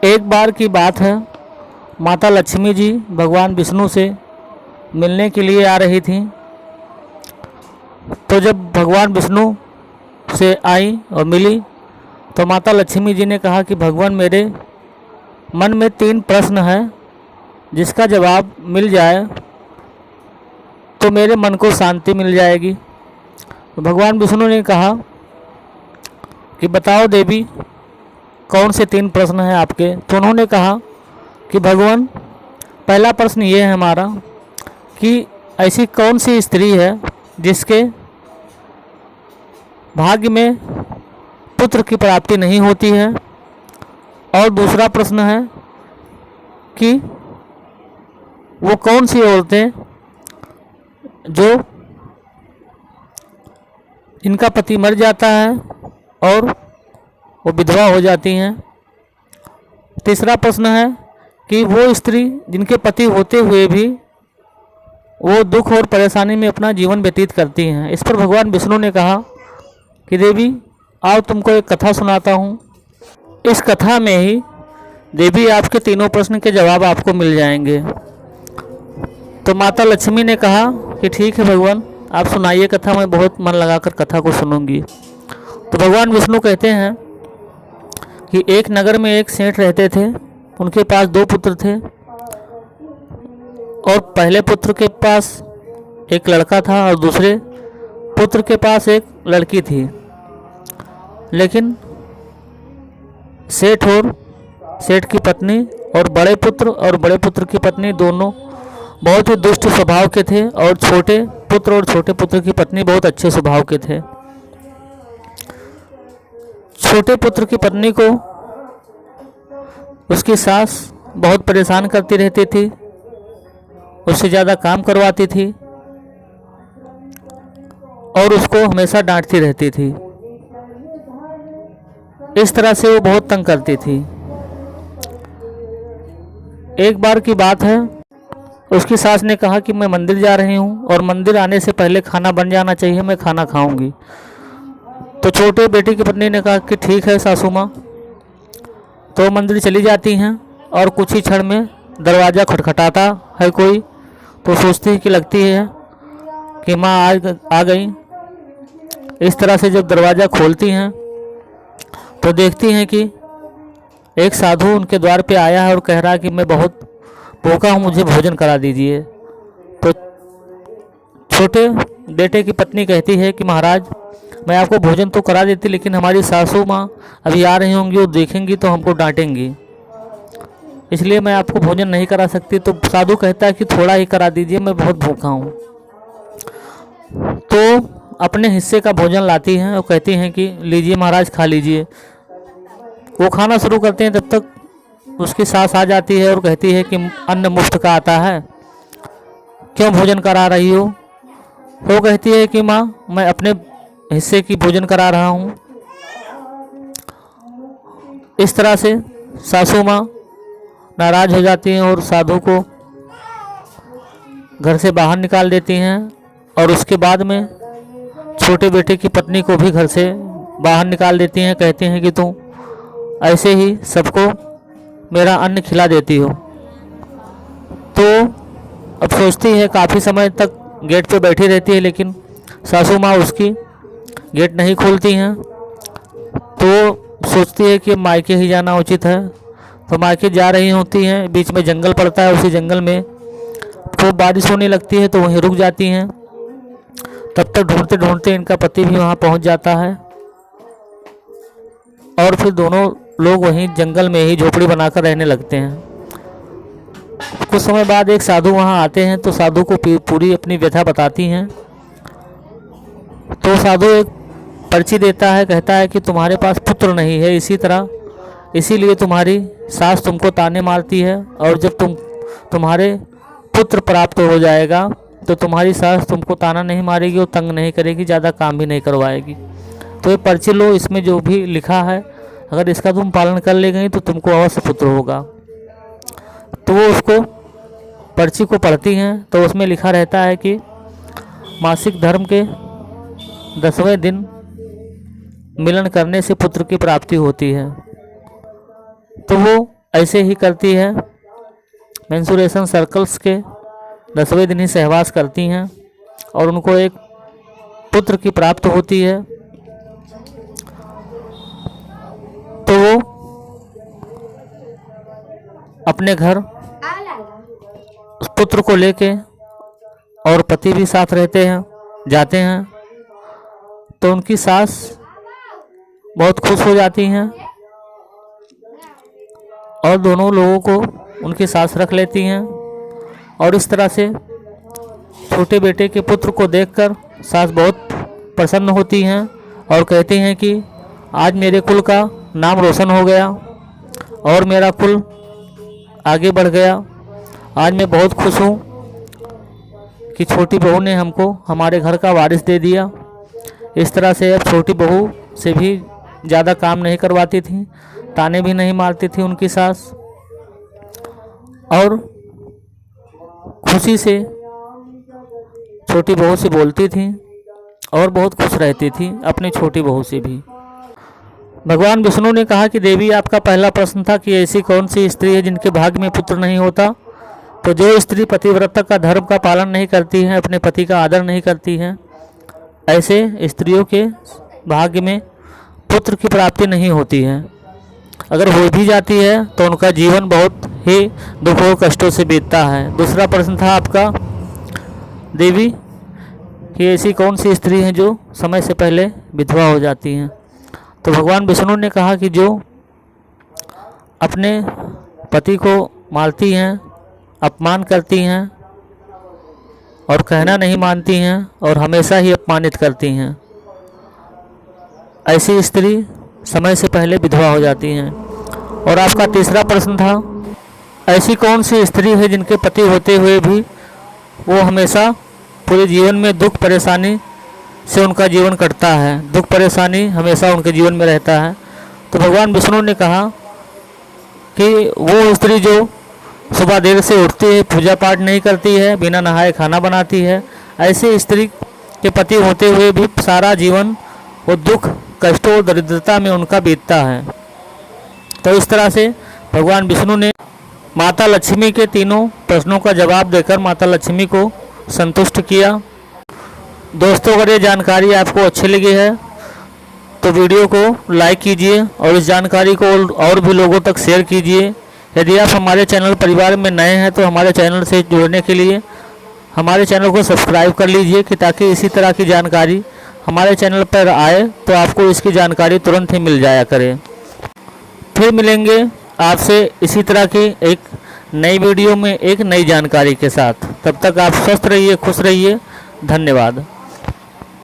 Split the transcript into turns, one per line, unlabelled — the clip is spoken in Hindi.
एक बार की बात है, माता लक्ष्मी जी भगवान विष्णु से मिलने के लिए आ रही थीं। तो जब भगवान विष्णु से आई और मिली तो माता लक्ष्मी जी ने कहा कि भगवान, मेरे मन में 3 प्रश्न हैं, जिसका जवाब मिल जाए तो मेरे मन को शांति मिल जाएगी। तो भगवान विष्णु ने कहा कि बताओ देवी, कौन से 3 प्रश्न हैं आपके। तो उन्होंने कहा कि भगवान, पहला प्रश्न ये है हमारा कि ऐसी कौन सी स्त्री है जिसके भाग्य में पुत्र की प्राप्ति नहीं होती है। और दूसरा प्रश्न है कि वो कौन सी औरतें जो इनका पति मर जाता है और वो विधवा हो जाती हैं। तीसरा प्रश्न है कि वो स्त्री जिनके पति होते हुए भी वो दुख और परेशानी में अपना जीवन व्यतीत करती हैं। इस पर भगवान विष्णु ने कहा कि देवी, आओ तुमको एक कथा सुनाता हूँ। इस कथा में ही देवी आपके तीनों प्रश्न के जवाब आपको मिल जाएंगे। तो माता लक्ष्मी ने कहा कि ठीक है भगवान, आप सुनाइए कथा, मैं बहुत मन लगाकर कथा को सुनूंगी। तो भगवान विष्णु कहते हैं कि एक नगर में एक सेठ रहते थे। उनके पास 2 पुत्र थे और पहले पुत्र के पास एक लड़का था और दूसरे पुत्र के पास एक लड़की थी। लेकिन सेठ और सेठ की पत्नी और बड़े पुत्र की पत्नी दोनों बहुत ही दुष्ट स्वभाव के थे और छोटे पुत्र की पत्नी बहुत अच्छे स्वभाव के थे। छोटे पुत्र की पत्नी को उसकी सास बहुत परेशान करती रहती थी, उससे ज़्यादा काम करवाती थी और उसको हमेशा डांटती रहती थी। इस तरह से वो बहुत तंग करती थी। एक बार की बात है, उसकी सास ने कहा कि मैं मंदिर जा रही हूँ और मंदिर आने से पहले खाना बन जाना चाहिए, मैं खाना खाऊंगी। तो छोटे बेटे की पत्नी ने कहा कि ठीक है सासू माँ। तो मंदिर चली जाती हैं और कुछ ही क्षण में दरवाज़ा खटखटाता है कोई। तो सोचती कि लगती है कि माँ आ गई। इस तरह से जब दरवाज़ा खोलती हैं तो देखती हैं कि एक साधु उनके द्वार पे आया है और कह रहा है कि मैं बहुत भूखा हूँ, मुझे भोजन करा दीजिए। तो छोटे बेटे की पत्नी कहती है कि महाराज, मैं आपको भोजन तो करा देती, लेकिन हमारी सासू माँ अभी आ रही होंगी, वो देखेंगी तो हमको डांटेंगी, इसलिए मैं आपको भोजन नहीं करा सकती। तो साधु कहता है कि थोड़ा ही करा दीजिए, मैं बहुत भूखा हूँ। तो अपने हिस्से का भोजन लाती हैं और कहती हैं कि लीजिए महाराज, खा लीजिए। वो खाना शुरू करते हैं, तब तक उसकी सास आ जाती है और कहती है कि अन्न मुफ्त का आता है, क्यों भोजन करा रही हो। वो कहती है कि माँ, मैं अपने हिस्से की भोजन करा रहा हूँ। इस तरह से सासू माँ नाराज हो जाती हैं और साधु को घर से बाहर निकाल देती हैं और उसके बाद में छोटे बेटे की पत्नी को भी घर से बाहर निकाल देती हैं। कहती हैं कि तुम ऐसे ही सबको मेरा अन्न खिला देती हो। तो अब सोचती है, काफ़ी समय तक गेट पे बैठी रहती है, लेकिन सासू माँ उसकी गेट नहीं खोलती हैं। तो सोचती है कि मायके ही जाना उचित है। तो मायके जा रही होती हैं, बीच में जंगल पड़ता है, उसी जंगल में खूब बारिश होने लगती है तो वहीं रुक जाती हैं। तब तक ढूंढते ढूंढते इनका पति भी वहाँ पहुँच जाता है और फिर दोनों लोग वहीं जंगल में ही झोपड़ी बनाकर रहने लगते हैं। कुछ समय बाद एक साधु वहाँ आते हैं तो साधु को पूरी अपनी व्यथा बताती हैं। तो साधु एक पर्ची देता है, कहता है कि तुम्हारे पास पुत्र नहीं है, इसीलिए तुम्हारी सास तुमको ताने मारती है, और जब तुम्हारे पुत्र प्राप्त हो जाएगा तो तुम्हारी सास तुमको ताना नहीं मारेगी और तंग नहीं करेगी, ज़्यादा काम भी नहीं करवाएगी। तो ये पर्ची लो, इसमें जो भी लिखा है अगर इसका तुम पालन कर ले गई तो तुमको अवश्य पुत्र होगा। तो वो उसको पर्ची को पढ़ती हैं तो उसमें लिखा रहता है कि मासिक धर्म के 10वें दिन मिलन करने से पुत्र की प्राप्ति होती है। तो वो ऐसे ही करती है। मेंस्ट्रुएशन सर्कल्स के 10वें दिन ही सहवास करती हैं और उनको एक पुत्र की प्राप्त होती है। तो वो अपने घर उस पुत्र को लेके, और पति भी साथ रहते हैं, जाते हैं। तो उनकी सास बहुत खुश हो जाती हैं और दोनों लोगों को उनकी सास रख लेती हैं। और इस तरह से छोटे बेटे के पुत्र को देखकर सास बहुत प्रसन्न होती हैं और कहती हैं कि आज मेरे कुल का नाम रोशन हो गया और मेरा कुल आगे बढ़ गया। आज मैं बहुत खुश हूँ कि छोटी बहू ने हमको हमारे घर का वारिस दे दिया। इस तरह से अब छोटी बहू से भी ज़्यादा काम नहीं करवाती थी, ताने भी नहीं मारती थी उनकी सास, और खुशी से छोटी बहू से बोलती थी और बहुत खुश रहती थी अपनी छोटी बहू से भी। भगवान विष्णु ने कहा कि देवी, आपका पहला प्रश्न था कि ऐसी कौन सी स्त्री है जिनके भाग्य में पुत्र नहीं होता। तो जो स्त्री पतिव्रता का धर्म का पालन नहीं करती है, अपने पति का आदर नहीं करती है, ऐसे स्त्रियों के भाग्य में पुत्र की प्राप्ति नहीं होती है। अगर हो भी जाती है तो उनका जीवन बहुत ही दुख और कष्टों से बीतता है। दूसरा प्रश्न था आपका देवी कि ऐसी कौन सी स्त्री है जो समय से पहले विधवा हो जाती हैं। तो भगवान विष्णु ने कहा कि जो अपने पति को मारती हैं, अपमान करती हैं और कहना नहीं मानती हैं और हमेशा ही अपमानित करती हैं, ऐसी स्त्री समय से पहले विधवा हो जाती हैं। और आपका तीसरा प्रश्न था ऐसी कौन सी स्त्री है जिनके पति होते हुए भी वो हमेशा पूरे जीवन में दुख परेशानी से उनका जीवन कटता है, दुख परेशानी हमेशा उनके जीवन में रहता है। तो भगवान विष्णु ने कहा कि वो स्त्री जो सुबह देर से उठती है, पूजा पाठ नहीं करती है, बिना नहाए खाना बनाती है, ऐसी स्त्री के पति होते हुए भी सारा जीवन वो दुख कष्टों और दरिद्रता में उनका बीतता है। तो इस तरह से भगवान विष्णु ने माता लक्ष्मी के तीनों प्रश्नों का जवाब देकर माता लक्ष्मी को संतुष्ट किया। दोस्तों, अगर ये जानकारी आपको अच्छी लगी है तो वीडियो को लाइक कीजिए और इस जानकारी को और भी लोगों तक शेयर कीजिए। यदि आप हमारे चैनल परिवार में नए हैं तो हमारे चैनल से जुड़ने के लिए हमारे चैनल को सब्सक्राइब कर लीजिए कि ताकि इसी तरह की जानकारी हमारे चैनल पर आए तो आपको इसकी जानकारी तुरंत ही मिल जाया करे। फिर मिलेंगे आपसे इसी तरह की एक नई वीडियो में एक नई जानकारी के साथ। तब तक आप स्वस्थ रहिए, खुश रहिए। धन्यवाद।